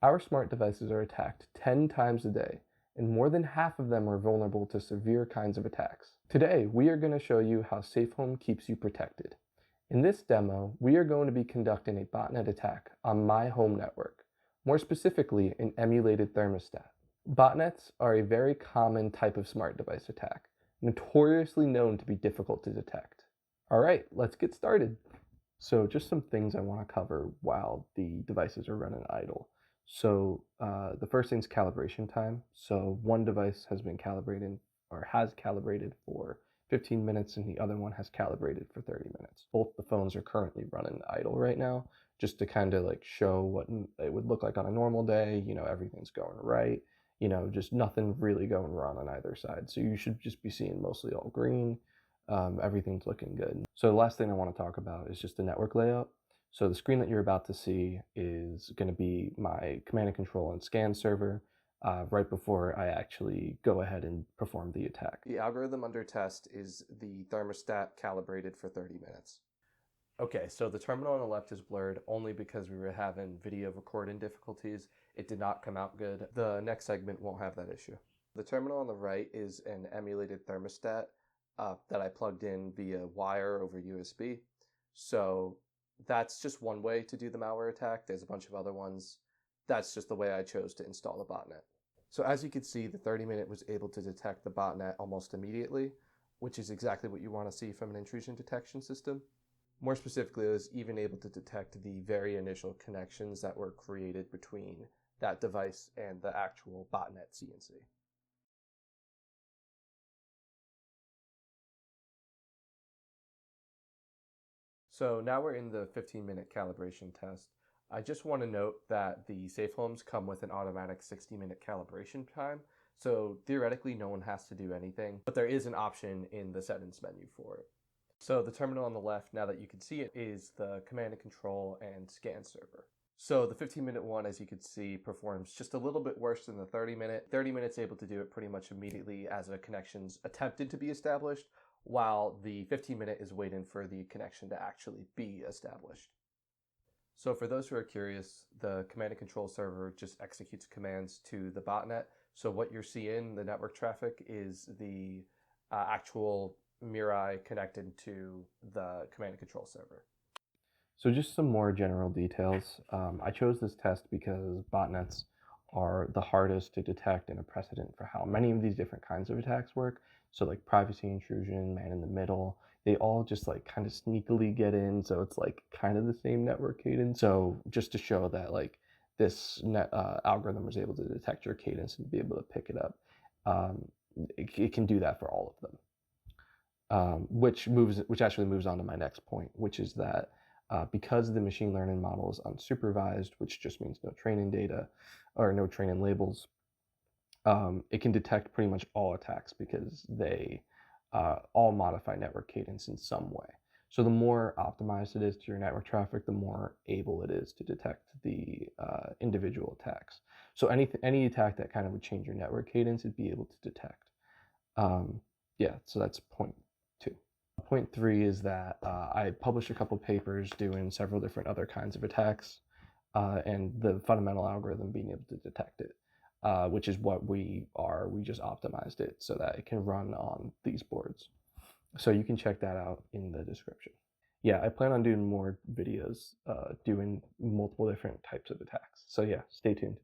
Our smart devices are attacked 10 times a day, and more than half of them are vulnerable to severe kinds of attacks. Today, we are going to show you how SafeHome keeps you protected. In this demo, we are going to be conducting a botnet attack on my home network, more specifically an emulated thermostat. Botnets are a very common type of smart device attack, notoriously known to be difficult to detect. All right, let's get started. So just some things I want to cover while the devices are running idle. So the first thing is calibration time. So one device has been calibrated or has calibrated for 15 minutes and the other one has calibrated for 30 minutes. Both the phones are currently running idle right now, just to kind of like show what it would look like on a normal day. You know, everything's going right. You know, just nothing really going wrong on either side. So you should just be seeing mostly all green. Everything's looking good. So the last thing I want to talk about is just the network layout. So the screen that you're about to see is going to be my command and control and scan server right before I actually go ahead and perform the attack. The algorithm under test is the thermostat calibrated for 30 minutes. Okay, so the terminal on the left is blurred only because we were having video recording difficulties. It did not come out good. The next segment won't have that issue. The terminal on the right is an emulated thermostat that I plugged in via wire over USB. So that's just one way to do the malware attack. There's a bunch of other ones. That's just the way I chose to install the botnet. So as you can see, the 30-minute was able to detect the botnet almost immediately, which is exactly what you want to see from an intrusion detection system. More specifically, it was even able to detect the very initial connections that were created between that device and the actual botnet CNC. So now we're in the 15-minute calibration test. I just want to note that the SafeHomes come with an automatic 60-minute calibration time. So theoretically, no one has to do anything, but there is an option in the settings menu for it. So the terminal on the left, now that you can see it, is the command and control and scan server. So the 15-minute one, as you can see, performs just a little bit worse than the 30-minute. 30 minutes able to do it pretty much immediately as a connection's attempted to be established, while the 15-minute is waiting for the connection to actually be established. So for those who are curious, the command and control server just executes commands to the botnet. So what you're seeing, the network traffic, is the actual Mirai connected to the command and control server. So just some more general details. I chose this test because botnets are the hardest to detect and a precedent for how many of these different kinds of attacks work. So like privacy intrusion, man in the middle, they all just like kind of sneakily get in. So it's like kind of the same network cadence. So just to show that like this algorithm was able to detect your cadence and be able to pick it up, it can do that for all of them. Which actually moves on to my next point, which is that because the machine learning model is unsupervised, which just means no training data or no training labels, it can detect pretty much all attacks because they all modify network cadence in some way. So the more optimized it is to your network traffic, the more able it is to detect the individual attacks. So any attack that kind of would change your network cadence, it'd be able to detect. Yeah, so that's point 2. Point 3 is that I published a couple papers doing several different other kinds of attacks and the fundamental algorithm being able to detect it, which is what we are. We just optimized it so that it can run on these boards. So you can check that out in the description. Yeah, I plan on doing more videos doing multiple different types of attacks. So yeah, stay tuned.